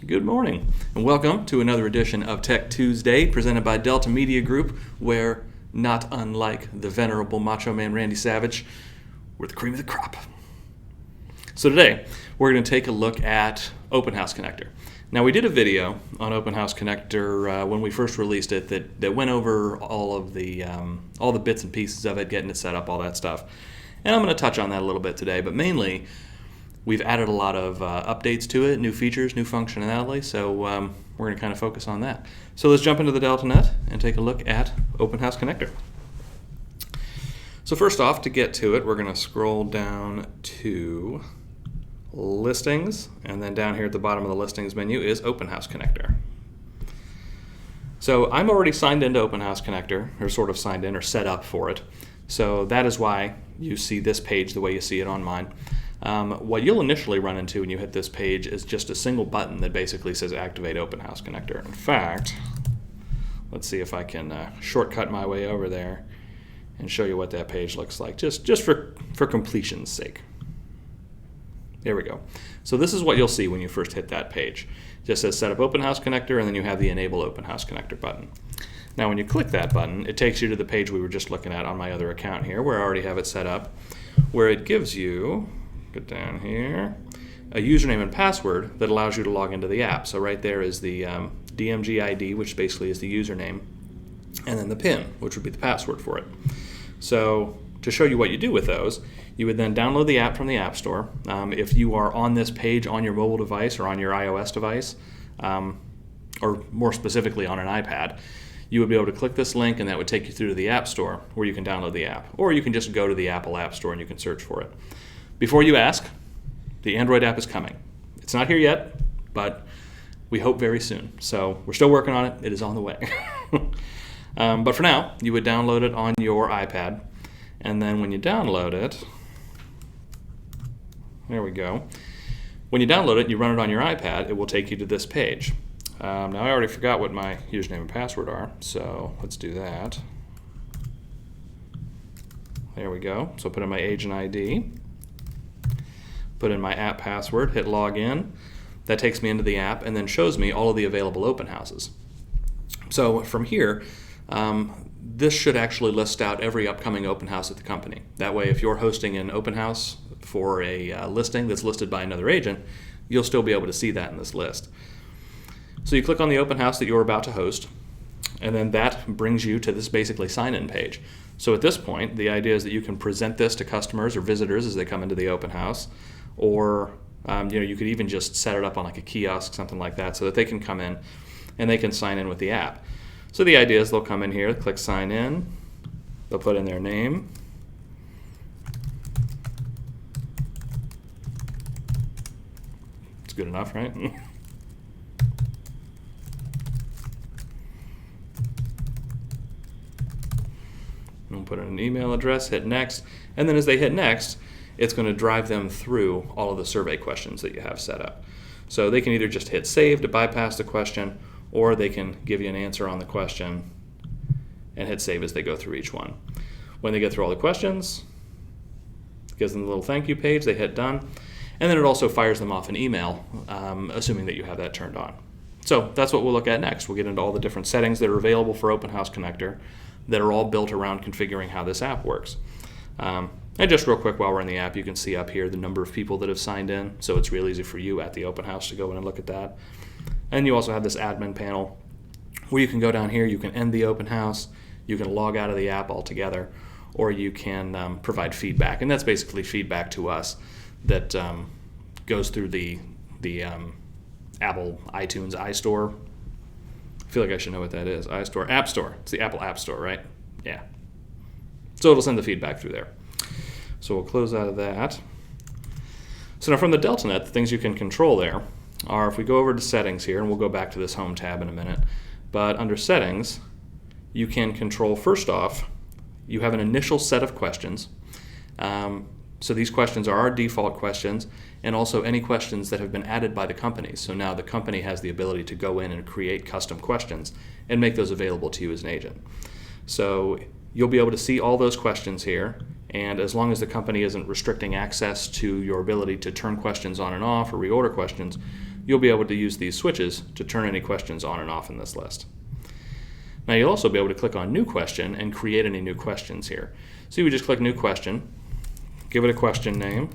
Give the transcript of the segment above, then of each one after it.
Good morning, and welcome to another edition of Tech Tuesday, presented by Delta Media Group, where, not unlike the venerable Macho Man Randy Savage, we're the cream of the crop. So today, we're going to take a look at Open House Connector. Now, we did a video on Open House Connector when we first released it that went over all the bits and pieces of it, getting it set up, all that stuff. And I'm going to touch on that a little bit today, but mainly, we've added a lot of updates to it, new features, new functionality, so we're going to kind of focus on that. So let's jump into the DeltaNet and take a look at Open House Connector. So first off, to get to it, we're going to scroll down to Listings, and then down here at the bottom of the Listings menu is Open House Connector. So I'm already signed into Open House Connector, or sort of signed in or set up for it. So that is why you see this page the way you see it on mine. What you'll initially run into when you hit this page is just a single button that basically says Activate Open House Connector. In fact, let's see if I can shortcut my way over there and show you what that page looks like, just for completion's sake. There we go. So this is what you'll see when you first hit that page. It just says Set up Open House Connector, and then you have the Enable Open House Connector button. Now when you click that button, it takes you to the page we were just looking at on my other account here, where I already have it set up, where it gives you, get down here, a username and password that allows you to log into the app. So right there is the DMG ID, which basically is the username, and then the PIN, which would be the password for it. So to show you what you do with those, you would then download the app from the App Store. If you are on this page on your mobile device or on your iOS device, or more specifically on an iPad, you would be able to click this link, and that would take you through to the App Store where you can download the app. Or you can just go to the Apple App Store and you can search for it. Before you ask, the Android app is coming. It's not here yet, but we hope very soon. So we're still working on it. It is on the way. But for now, you would download it on your iPad. And then when you download it, there we go. When you download it and you run it on your iPad, it will take you to this page. Now, I already forgot what my username and password are, so let's do that. There we go. So put in my agent ID, put in my app password, hit login. That takes me into the app and then shows me all of the available open houses. So from here, this should actually list out every upcoming open house at the company. That way, if you're hosting an open house for a listing that's listed by another agent, you'll still be able to see that in this list. So you click on the open house that you're about to host, and then that brings you to this basically sign-in page. So at this point, the idea is that you can present this to customers or visitors as they come into the open house, or you could even just set it up on like a kiosk, something like that, so that they can come in and they can sign in with the app. So the idea is they'll come in here, click sign in, they'll put in their name, it's good enough, right? We'll put in an email address, hit next, and then as they hit next, it's going to drive them through all of the survey questions that you have set up. So they can either just hit save to bypass the question, or they can give you an answer on the question and hit save as they go through each one. When they get through all the questions, it gives them a little thank you page, they hit done, and then it also fires them off an email, assuming that you have that turned on. So that's what we'll look at next. We'll get into all the different settings that are available for Open House Connector that are all built around configuring how this app works. And just real quick, while we're in the app, you can see up here the number of people that have signed in, so it's real easy for you at the open house to go in and look at that. And you also have this admin panel where you can go down here, you can end the open house, you can log out of the app altogether, or you can provide feedback. And that's basically feedback to us that goes through the Apple iTunes iStore. I feel like I should know what that is. iStore, App Store. It's the Apple App Store, right? Yeah. So it'll send the feedback through there. So we'll close out of that. So now from the DeltaNet, the things you can control there are, if we go over to settings here, and we'll go back to this home tab in a minute, but under settings, you can control, first off, you have an initial set of questions. So these questions are our default questions, and also any questions that have been added by the company. So now the company has the ability to go in and create custom questions and make those available to you as an agent. So you'll be able to see all those questions here, And as long as the company isn't restricting access to your ability to turn questions on and off or reorder questions, you'll be able to use these switches to turn any questions on and off in this list. Now you'll also be able to click on New Question and create any new questions here. So you would just click New Question, give it a question name,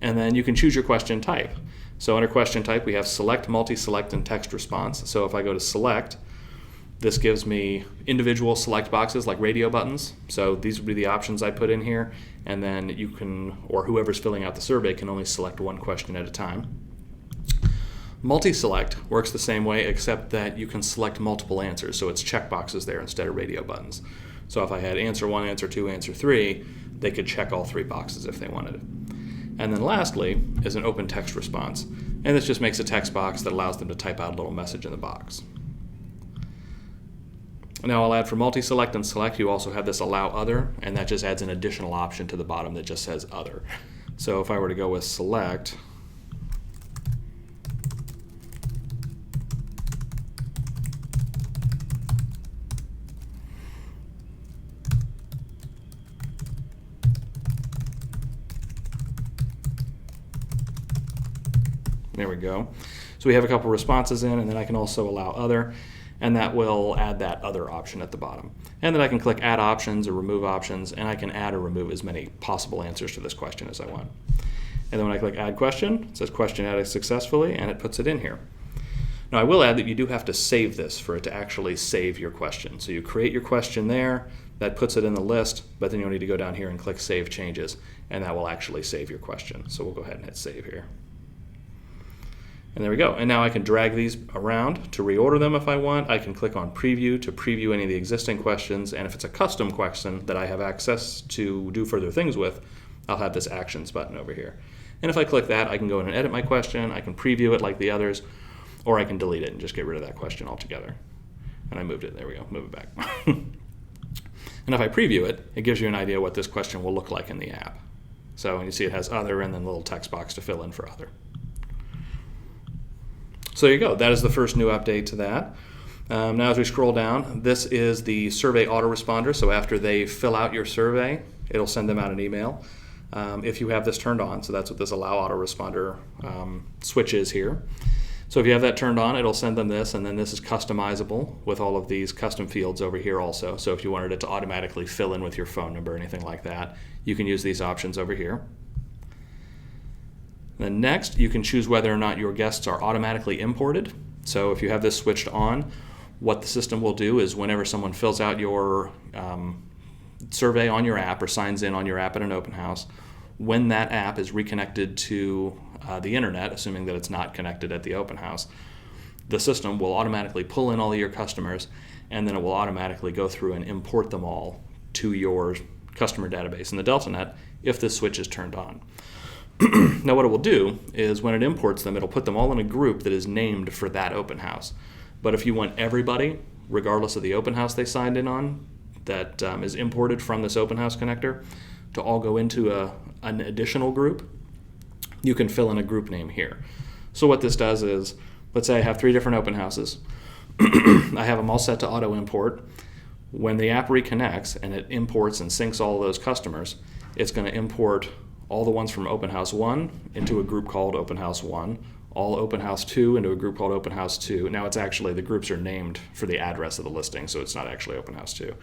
and then you can choose your question type. So under question type, we have select, multi-select, and text response. So if I go to select, this gives me individual select boxes like radio buttons. So these would be the options I put in here. And then you can, or whoever's filling out the survey, can only select one question at a time. Multi-select works the same way, except that you can select multiple answers. So it's check boxes there instead of radio buttons. So if I had answer 1, answer 2, answer 3, they could check all 3 boxes if they wanted it. And then lastly is an open text response. And this just makes a text box that allows them to type out a little message in the box. Now I'll add for multi-select and select, you also have this allow other, and that just adds an additional option to the bottom that just says other. So if I were to go with select, there we go. So we have a couple responses in, and then I can also allow other, and that will add that other option at the bottom. And then I can click add options or remove options, and I can add or remove as many possible answers to this question as I want. And then when I click add question, it says question added successfully, and it puts it in here. Now I will add that you do have to save this for it to actually save your question. So you create your question there, that puts it in the list, but then you'll need to go down here and click save changes, and that will actually save your question. So we'll go ahead and hit save here. And there we go. And now I can drag these around to reorder them if I want. I can click on preview to preview any of the existing questions. And if it's a custom question that I have access to do further things with, I'll have this actions button over here. And if I click that, I can go in and edit my question. I can preview it like the others, or I can delete it and just get rid of that question altogether. And I moved it. There we go. Move it back. And if I preview it, it gives you an idea what this question will look like in the app. So you see it has other and then a little text box to fill in for other. So there you go. That is the first new update to that. Now as we scroll down, this is the survey autoresponder. So after they fill out your survey, it'll send them out an email if you have this turned on. So that's what this allow autoresponder switch is here. So if you have that turned on, it'll send them this, and then this is customizable with all of these custom fields over here also. So if you wanted it to automatically fill in with your phone number or anything like that, you can use these options over here. Then next, you can choose whether or not your guests are automatically imported. So if you have this switched on, what the system will do is whenever someone fills out your survey on your app or signs in on your app at an open house, when that app is reconnected to the internet, assuming that it's not connected at the open house, the system will automatically pull in all of your customers, and then it will automatically go through and import them all to your customer database in the DeltaNet if this switch is turned on. Now what it will do is when it imports them, it'll put them all in a group that is named for that open house. But if you want everybody, regardless of the open house they signed in on, that is imported from this open house connector, to all go into an additional group, you can fill in a group name here. So what this does is, let's say I have 3 different open houses. I have them all set to auto import. When the app reconnects and it imports and syncs all of those customers, it's going to import all the ones from Open House 1 into a group called Open House 1, all Open House 2 into a group called Open House 2. Now it's actually, the groups are named for the address of the listing, so it's not actually Open House 2.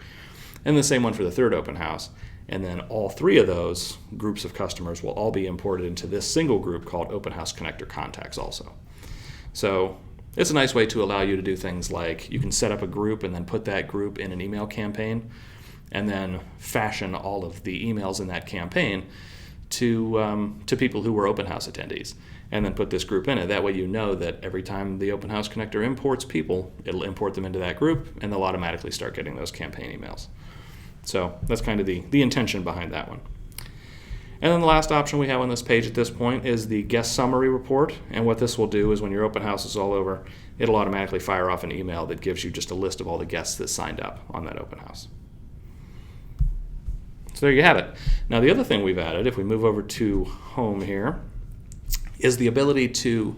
And the same one for the 3rd open house. And then all 3 of those groups of customers will all be imported into this single group called Open House Connector Contacts also. So it's a nice way to allow you to do things like you can set up a group and then put that group in an email campaign and then fashion all of the emails in that campaign to people who were open house attendees, and then put this group in it. That way you know that every time the open house connector imports people, it'll import them into that group, and they'll automatically start getting those campaign emails. So that's kind of the intention behind that one. And then the last option we have on this page at this point is the guest summary report. And what this will do is when your open house is all over, it'll automatically fire off an email that gives you just a list of all the guests that signed up on that open house. So there you have it. Now the other thing we've added, if we move over to home here, is the ability to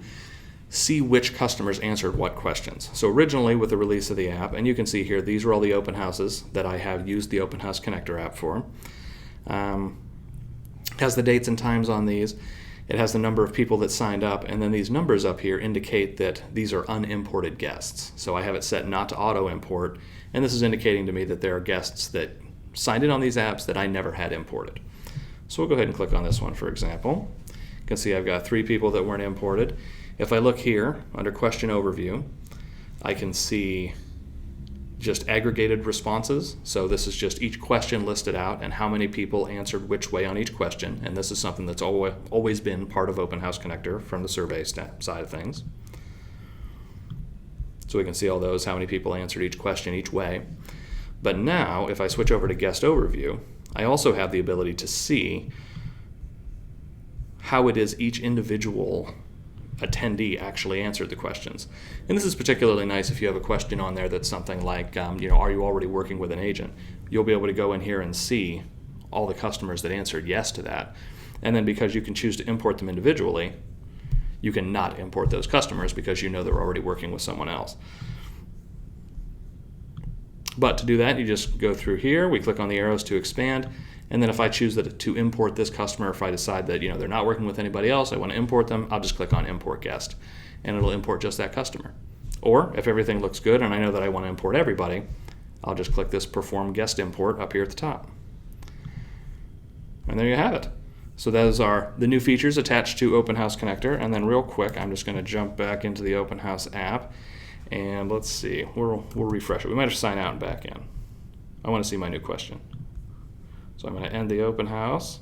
see which customers answered what questions. So originally with the release of the app, and you can see here, these are all the open houses that I have used the Open House Connector app for. It has the dates and times on these. It has the number of people that signed up, and then these numbers up here indicate that these are unimported guests. So I have it set not to auto-import, and this is indicating to me that there are guests that signed in on these apps that I never had imported. So we'll go ahead and click on this one, for example. You can see I've got 3 people that weren't imported. If I look here under question overview, I can see just aggregated responses. So this is just each question listed out and how many people answered which way on each question. And this is something that's always been part of Open House Connector from the survey side of things. So we can see all those, how many people answered each question each way. But now, if I switch over to guest overview, I also have the ability to see how it is each individual attendee actually answered the questions. And this is particularly nice if you have a question on there that's something like, are you already working with an agent? You'll be able to go in here and see all the customers that answered yes to that. And then because you can choose to import them individually, you can not import those customers because you know they're already working with someone else. But to do that, you just go through here, we click on the arrows to expand, and then if I choose to import this customer, if I decide that they're not working with anybody else, I want to import them, I'll just click on Import Guest, and it'll import just that customer. Or if everything looks good and I know that I want to import everybody, I'll just click this Perform Guest Import up here at the top. And there you have it. So those are the new features attached to Open House Connector, and then real quick, I'm just going to jump back into the Open House app, and let's see, we'll refresh it. We might have signed out and back in. I want to see my new question. So I'm going to end the Open House.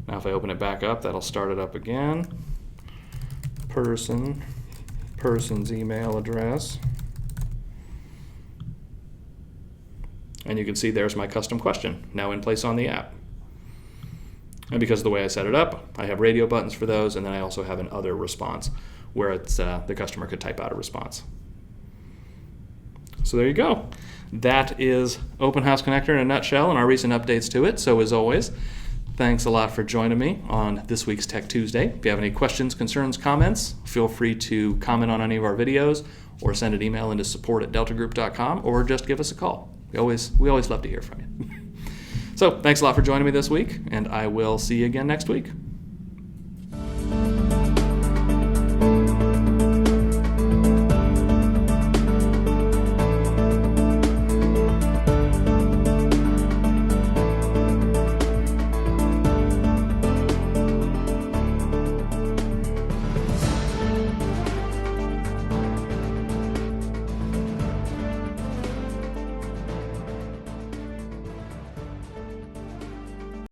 Now if I open it back up, that'll start it up again. Person's email address. And you can see there's my custom question now in place on the app. And because of the way I set it up, I have radio buttons for those, and then I also have an other response where it's the customer could type out a response. So there you go. That is Open House Connector in a nutshell and our recent updates to it. So as always, thanks a lot for joining me on this week's Tech Tuesday. If you have any questions, concerns, comments, feel free to comment on any of our videos or send an email into support@deltagroup.com or just give us a call. We always love to hear from you. So thanks a lot for joining me this week, and I will see you again next week.